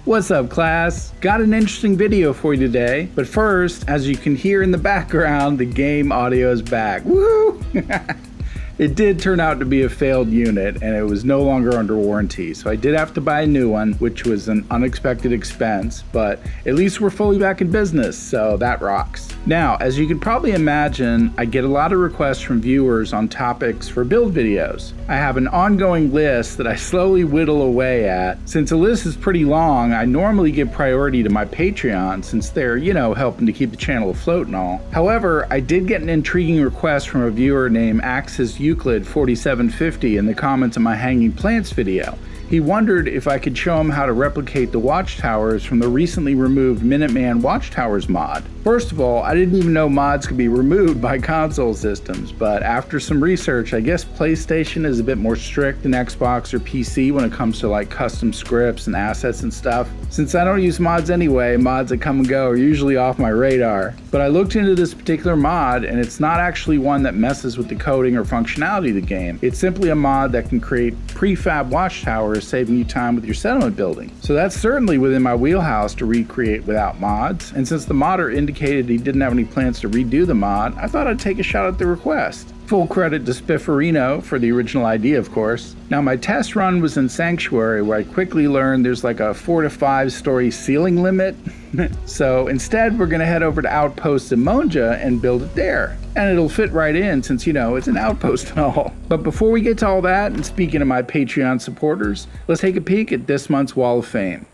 What's up, class? Got an interesting video for you today, but first, as you can hear in the background, the game audio is back. Woo! It did turn out to be a failed unit, and it was no longer under warranty, so I did have to buy a new one, which was an unexpected expense, but at least we're fully back in business, so that rocks. Now, as you can probably imagine, I get a lot of requests from viewers on topics for build videos. I have an ongoing list that I slowly whittle away at. Since the list is pretty long, I normally give priority to my Patreon since they're, helping to keep the channel afloat and all. However, I did get an intriguing request from a viewer named Axis Euclid 4750 in the comments of my Hanging Plants video. He wondered if I could show him how to replicate the watchtowers from the recently removed Minuteman Watchtowers mod. First of all, I didn't even know mods could be removed by console systems, but after some research, I guess PlayStation is a bit more strict than Xbox or PC when it comes to like custom scripts and assets and stuff. Since I don't use mods anyway, mods that come and go are usually off my radar. But I looked into this particular mod, and it's not actually one that messes with the coding or functionality of the game. It's simply a mod that can create prefab watchtowers, saving you time with your settlement building. So that's certainly within my wheelhouse to recreate without mods, and since the modder indicated he didn't have any plans to redo the mod, I thought I'd take a shot at the request. Full credit to Spifferino for the original idea, of course. Now, my test run was in Sanctuary, where I quickly learned there's like a 4 to 5 story ceiling limit. So instead, we're gonna head over to Outpost in Monja and build it there. And it'll fit right in since, it's an outpost and all. But before we get to all that, and speaking of my Patreon supporters, let's take a peek at this month's Wall of Fame.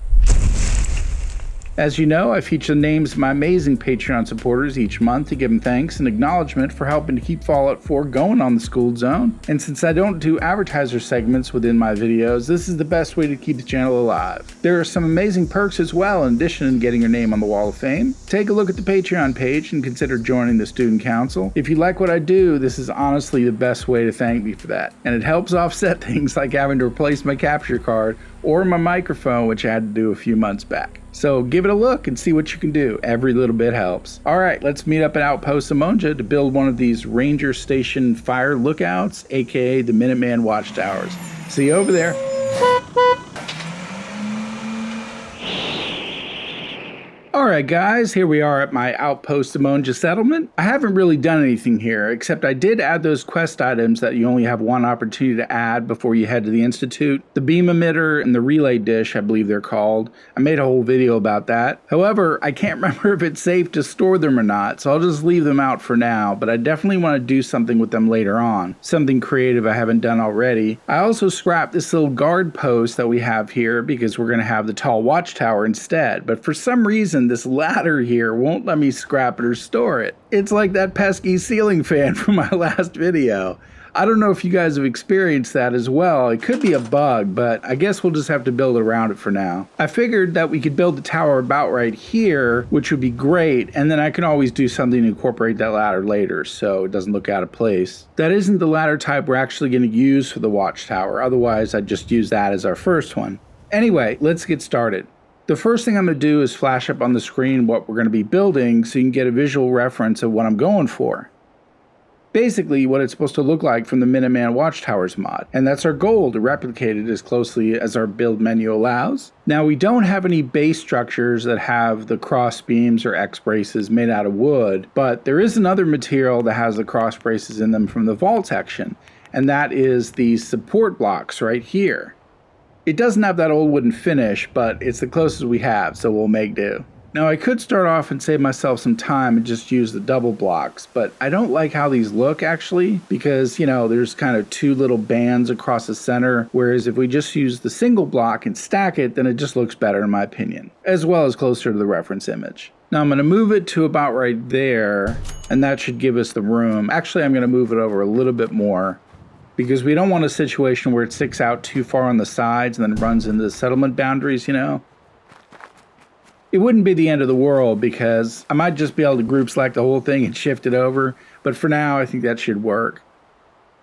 As you know, I feature the names of my amazing Patreon supporters each month to give them thanks and acknowledgement for helping to keep Fallout 4 going on the Skooled Zone. And since I don't do advertiser segments within my videos, this is the best way to keep the channel alive. There are some amazing perks as well in addition to getting your name on the Wall of Fame. Take a look at the Patreon page and consider joining the Student Council. If you like what I do, this is honestly the best way to thank me for that. And it helps offset things like having to replace my capture card or my microphone, which I had to do a few months back. So give it a look and see what you can do. Every little bit helps. All right, let's meet up at Outpost Monja to build one of these Ranger Station fire lookouts, aka the Minuteman Watchtowers. See you over there. Alright guys, here we are at my Outpost Monja settlement. I haven't really done anything here, except I did add those quest items that you only have one opportunity to add before you head to the Institute. The beam emitter and the relay dish, I believe they're called. I made a whole video about that. However, I can't remember if it's safe to store them or not, so I'll just leave them out for now, but I definitely want to do something with them later on. Something creative I haven't done already. I also scrapped this little guard post that we have here because we're going to have the tall watchtower instead, but for some reason this ladder here won't let me scrap it or store it. It's like that pesky ceiling fan from my last video. I don't know if you guys have experienced that as well. It could be a bug, but I guess we'll just have to build around it for now. I figured that we could build the tower about right here, which would be great, and then I can always do something to incorporate that ladder later so it doesn't look out of place. That isn't the ladder type we're actually going to use for the watchtower, otherwise I'd just use that as our first one. Anyway, let's get started. The first thing I'm going to do is flash up on the screen what we're going to be building so you can get a visual reference of what I'm going for. Basically what it's supposed to look like from the Minuteman Watchtowers mod, and that's our goal, to replicate it as closely as our build menu allows. Now, we don't have any base structures that have the cross beams or X braces made out of wood, but there is another material that has the cross braces in them from the vault section, and that is these support blocks right here. It doesn't have that old wooden finish, but it's the closest we have, so we'll make do. Now, I could start off and save myself some time and just use the double blocks, but I don't like how these look actually, because, there's kind of two little bands across the center, whereas if we just use the single block and stack it, then it just looks better in my opinion, as well as closer to the reference image. Now I'm going to move it to about right there, and that should give us the room. Actually, I'm going to move it over a little bit more, because we don't want a situation where it sticks out too far on the sides and then runs into the settlement boundaries, It wouldn't be the end of the world because I might just be able to group select the whole thing and shift it over, but for now I think that should work.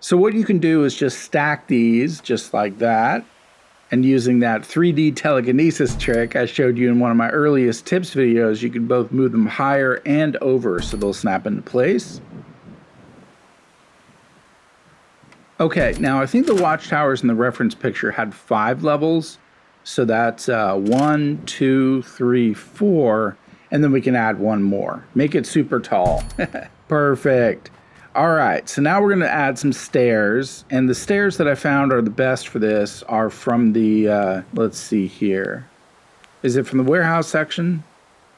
So what you can do is just stack these just like that, and using that 3D telekinesis trick I showed you in one of my earliest tips videos, you can both move them higher and over so they'll snap into place. Okay, now I think the watchtowers in the reference picture had 5 levels, So that's 1, 2, 3, 4, and then we can add one more. Make it super tall. Perfect. All right, so now we're going to add some stairs, and the stairs that I found are the best for this are from the, let's see here. Is it from the warehouse section?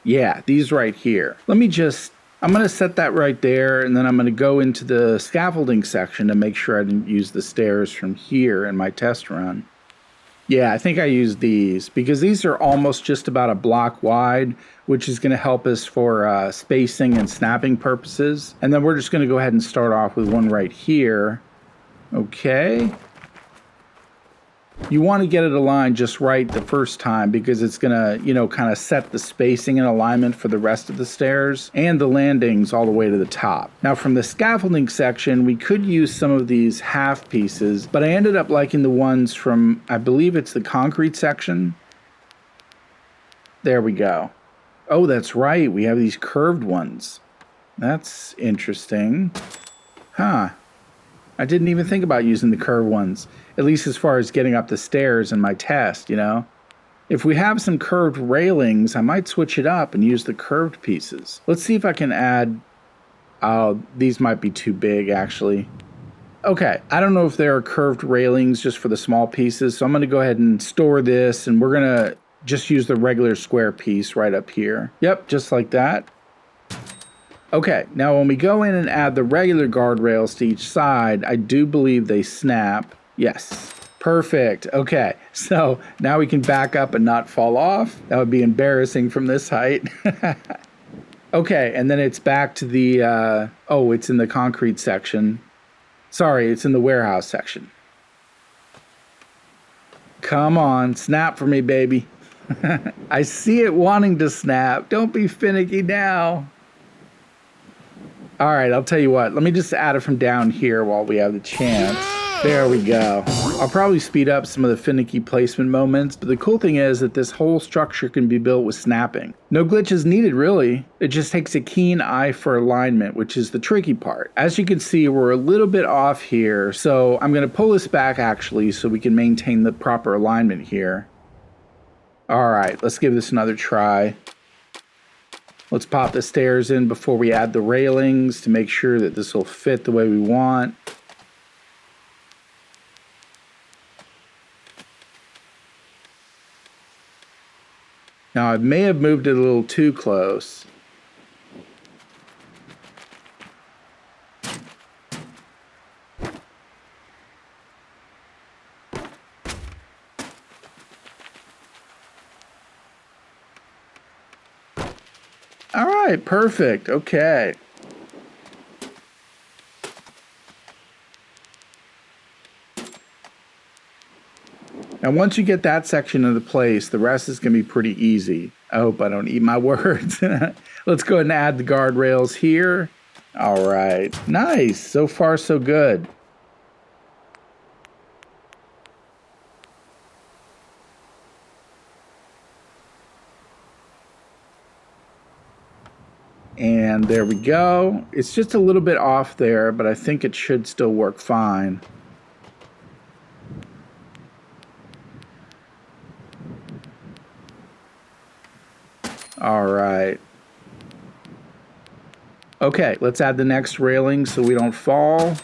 Yeah, these right here. I'm going to set that right there, and then I'm going to go into the scaffolding section to make sure I didn't use the stairs from here in my test run. Yeah, I think I used these because these are almost just about a block wide, which is going to help us for spacing and snapping purposes. And then we're just going to go ahead and start off with one right here. Okay. You want to get it aligned just right the first time because it's going to, kind of set the spacing and alignment for the rest of the stairs and the landings all the way to the top. Now from the scaffolding section, we could use some of these half pieces, but I ended up liking the ones from, I believe it's the concrete section. There we go. Oh, that's right. We have these curved ones. That's interesting. Huh. I didn't even think about using the curved ones, at least as far as getting up the stairs in my test, If we have some curved railings, I might switch it up and use the curved pieces. Let's see if I can add... Oh, these might be too big, actually. Okay, I don't know if there are curved railings just for the small pieces, so I'm going to go ahead and store this, and we're going to just use the regular square piece right up here. Yep, just like that. Okay, now when we go in and add the regular guardrails to each side, I do believe they snap. Yes, perfect. Okay, so now we can back up and not fall off. That would be embarrassing from this height. Okay, and then it's back to the, it's in the concrete section. Sorry, it's in the warehouse section. Come on, snap for me, baby. I see it wanting to snap. Don't be finicky now. All right, I'll tell you what. Let me just add it from down here while we have the chance. There we go. I'll probably speed up some of the finicky placement moments, but the cool thing is that this whole structure can be built with snapping. No glitches needed, really. It just takes a keen eye for alignment, which is the tricky part. As you can see, we're a little bit off here, so I'm going to pull this back, actually, so we can maintain the proper alignment here. All right, let's give this another try. Let's pop the stairs in before we add the railings to make sure that this will fit the way we want. Now I may have moved it a little too close. All right, perfect. Okay. And once you get that section into place, the rest is going to be pretty easy. I hope I don't eat my words. Let's go ahead and add the guardrails here. All right. Nice. So far, so good. And there we go. It's just a little bit off there, but I think it should still work fine. All right. Okay, let's add the next railing so we don't fall.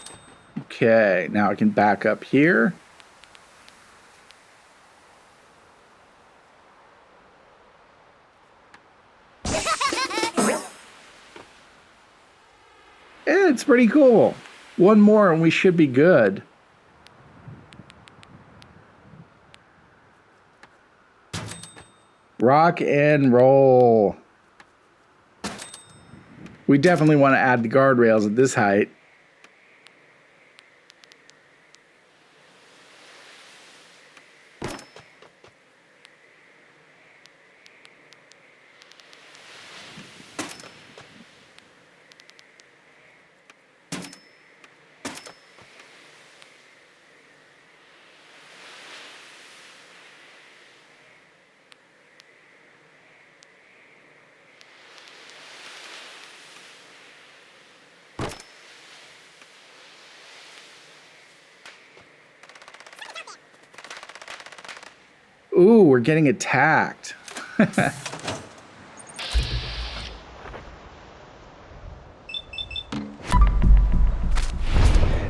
Okay, now I can back up here. It's pretty cool. One more and we should be good. Rock and roll. We definitely want to add the guardrails at this height. Ooh, we're getting attacked.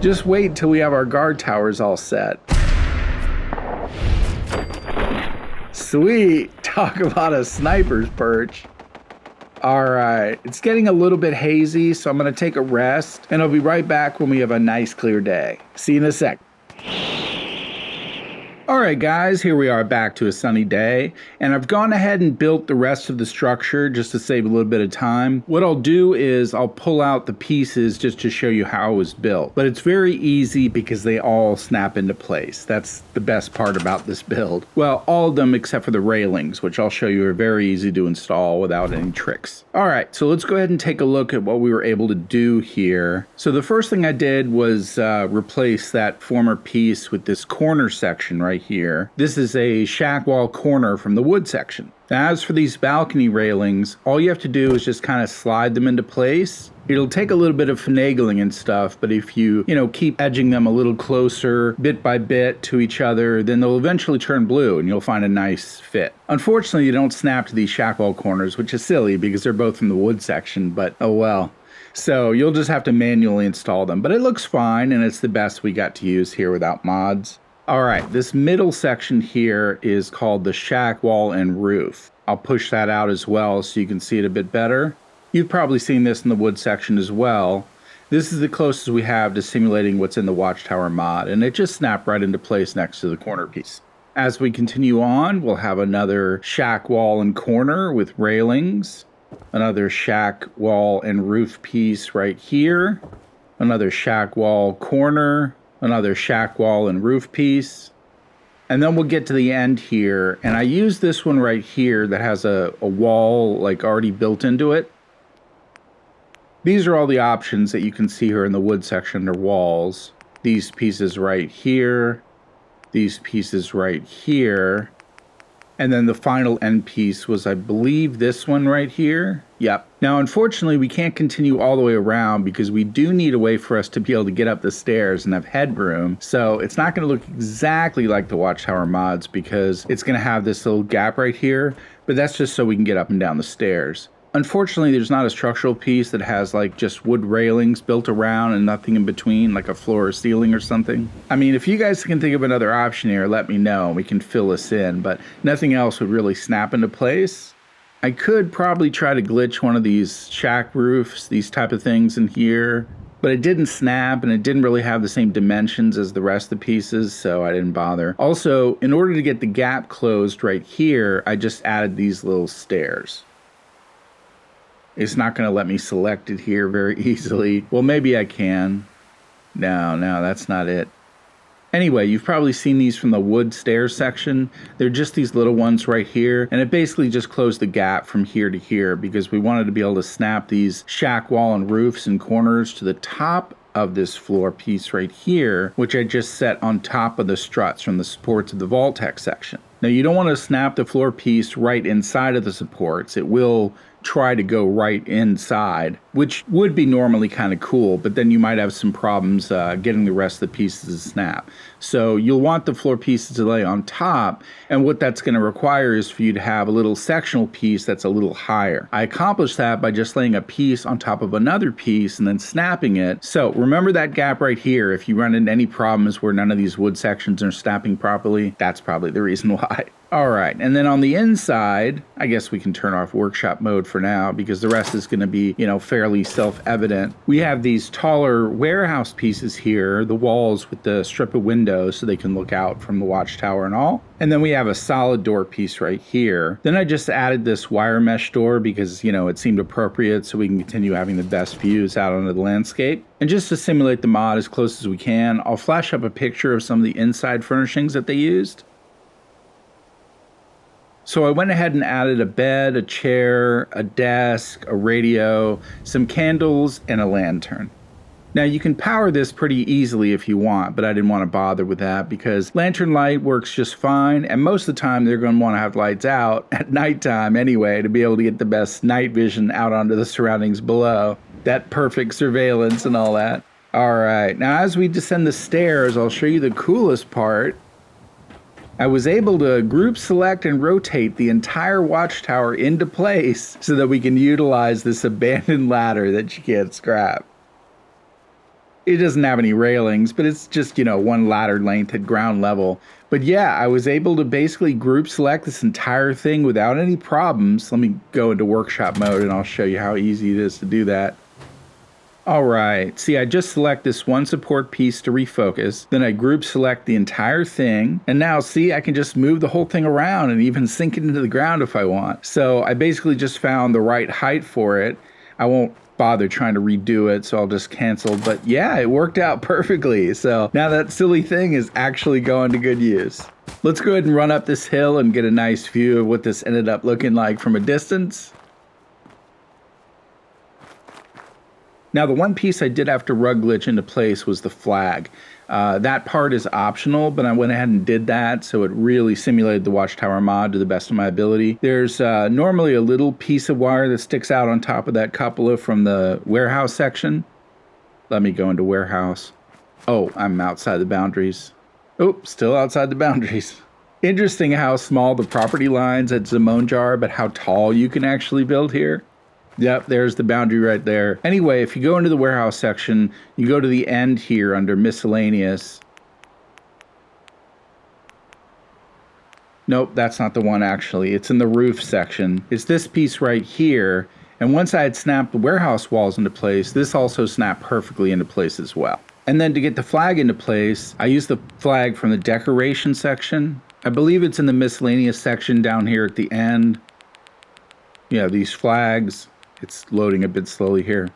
Just wait till we have our guard towers all set. Sweet. Talk about a sniper's perch. All right. It's getting a little bit hazy, so I'm going to take a rest, and I'll be right back when we have a nice clear day. See you in a sec. Alright guys, here we are back to a sunny day, and I've gone ahead and built the rest of the structure just to save a little bit of time. What I'll do is I'll pull out the pieces just to show you how it was built. But it's very easy because they all snap into place. That's the best part about this build. Well, all of them except for the railings, which I'll show you are very easy to install without any tricks. Alright, so let's go ahead and take a look at what we were able to do here. So the first thing I did was replace that former piece with this corner section right here. This is a shack wall corner from the wood section. Now, as for these balcony railings, all you have to do is just kind of slide them into place. It'll take a little bit of finagling and stuff, but if you keep edging them a little closer, bit by bit to each other, then they'll eventually turn blue and you'll find a nice fit. Unfortunately, you don't snap to these shack wall corners, which is silly because they're both from the wood section, but oh well. So you'll just have to manually install them, but it looks fine and it's the best we got to use here without mods. All right, this middle section here is called the shack wall and roof. I'll push that out as well so you can see it a bit better. You've probably seen this in the wood section as well. This is the closest we have to simulating what's in the Watchtower mod, and it just snapped right into place next to the corner piece. As we continue on, we'll have another shack wall and corner with railings, another shack wall and roof piece right here, another shack wall corner, another shack wall and roof piece. And then we'll get to the end here, and I use this one right here that has a wall like already built into it. These are all the options that you can see here in the wood section under walls. These pieces right here, these pieces right here, and then the final end piece was, I believe, this one right here. Yep. Now, unfortunately, we can't continue all the way around because we do need a way for us to be able to get up the stairs and have headroom. So it's not going to look exactly like the Watchtower mods because it's going to have this little gap right here, but that's just so we can get up and down the stairs. Unfortunately, there's not a structural piece that has like just wood railings built around and nothing in between, like a floor or ceiling or something. I mean, if you guys can think of another option here, let me know and we can fill this in, but nothing else would really snap into place. I could probably try to glitch one of these shack roofs, these type of things in here, but it didn't snap and it didn't really have the same dimensions as the rest of the pieces, so I didn't bother. Also, in order to get the gap closed right here, I just added these little stairs. It's not going to let me select it here very easily. Well, maybe I can. No, that's not it. Anyway, you've probably seen these from the wood stairs section. They're just these little ones right here, and it basically just closed the gap from here to here because we wanted to be able to snap these shack wall and roofs and corners to the top of this floor piece right here, which I just set on top of the struts from the supports of the Vault-Tec section. Now, you don't want to snap the floor piece right inside of the supports. It will try to go right inside, which would be normally kind of cool, but then you might have some problems getting the rest of the pieces to snap. So you'll want the floor pieces to lay on top, and what that's going to require is for you to have a little sectional piece that's a little higher. I accomplished that by just laying a piece on top of another piece and then snapping it. So remember that gap right here. If you run into any problems where none of these wood sections are snapping properly, that's probably the reason why. All right, and then on the inside, I guess we can turn off workshop mode for now because the rest is going to be, fairly self-evident. We have these taller warehouse pieces here, the walls with the strip of windows so they can look out from the watchtower and all. And then we have a solid door piece right here. Then I just added this wire mesh door because, it seemed appropriate so we can continue having the best views out onto the landscape. And just to simulate the mod as close as we can, I'll flash up a picture of some of the inside furnishings that they used. So I went ahead and added a bed, a chair, a desk, a radio, some candles, and a lantern. Now you can power this pretty easily if you want, but I didn't want to bother with that because lantern light works just fine, and most of the time they're going to want to have lights out at nighttime anyway to be able to get the best night vision out onto the surroundings below. That perfect surveillance and all that. All right, now as we descend the stairs, I'll show you the coolest part. I was able to group select and rotate the entire watchtower into place so that we can utilize this abandoned ladder that you can't scrap. It doesn't have any railings, but it's just, one ladder length at ground level. But yeah, I was able to basically group select this entire thing without any problems. Let me go into workshop mode and I'll show you how easy it is to do that. All right, see, I just select this one support piece to refocus, then I group select the entire thing, and now see, I can just move the whole thing around and even sink it into the ground if I want. So I basically just found the right height for it. I won't bother trying to redo it, so I'll just cancel, but yeah, it worked out perfectly. So now that silly thing is actually going to good use. Let's go ahead and run up this hill and get a nice view of what this ended up looking like from a distance. Now, the one piece I did have to rug glitch into place was the flag. That part is optional, but I went ahead and did that, so it really simulated the Watchtower mod to the best of my ability. There's normally a little piece of wire that sticks out on top of that cupola from the warehouse section. Let me go into warehouse. Oh, I'm outside the boundaries. Oh, still outside the boundaries. Interesting how small the property lines at Zimonjar are, but how tall you can actually build here. Yep, there's the boundary right there. Anyway, if you go into the warehouse section, you go to the end here under miscellaneous. Nope, that's not the one actually. It's in the roof section. It's this piece right here. And once I had snapped the warehouse walls into place, this also snapped perfectly into place as well. And then to get the flag into place, I used the flag from the decoration section. I believe it's in the miscellaneous section down here at the end. Yeah, these flags. It's loading a bit slowly here.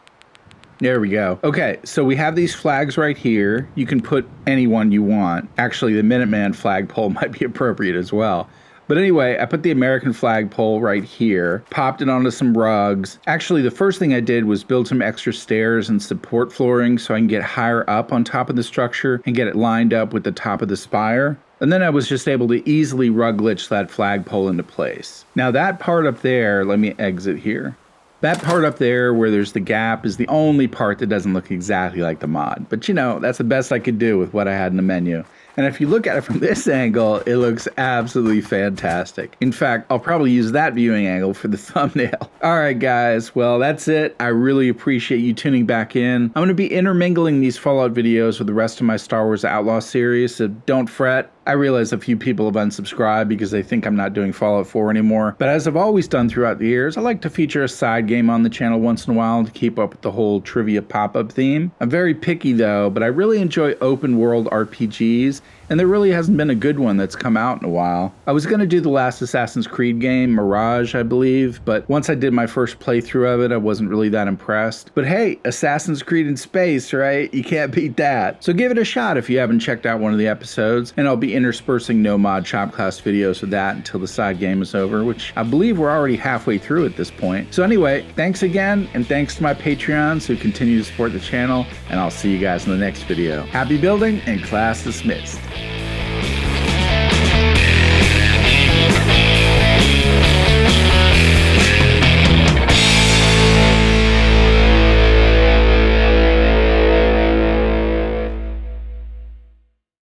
There we go. Okay, so we have these flags right here. You can put any one you want. Actually, the Minuteman flagpole might be appropriate as well. But anyway, I put the American flagpole right here, popped it onto some rugs. Actually, the first thing I did was build some extra stairs and support flooring so I can get higher up on top of the structure and get it lined up with the top of the spire. And then I was just able to easily rug glitch that flagpole into place. Now that part up there, let me exit here. That part up there where there's the gap is the only part that doesn't look exactly like the mod. But that's the best I could do with what I had in the menu. And if you look at it from this angle, it looks absolutely fantastic. In fact, I'll probably use that viewing angle for the thumbnail. All right, guys. Well, that's it. I really appreciate you tuning back in. I'm going to be intermingling these Fallout videos with the rest of my Star Wars Outlaw series, so don't fret. I realize a few people have unsubscribed because they think I'm not doing Fallout 4 anymore, but as I've always done throughout the years, I like to feature a side game on the channel once in a while to keep up with the whole trivia pop-up theme. I'm very picky though, but I really enjoy open world RPGs, and there really hasn't been a good one that's come out in a while. I was going to do the last Assassin's Creed game, Mirage, I believe, but once I did my first playthrough of it, I wasn't really that impressed. But hey, Assassin's Creed in space, right? You can't beat that. So give it a shot if you haven't checked out one of the episodes, and I'll be interspersing no mod shop class videos with that until the side game is over, which I believe we're already halfway through at this point. So anyway, thanks again, and thanks to my Patreons who continue to support the channel, and I'll see you guys in the next video. Happy building, and class dismissed.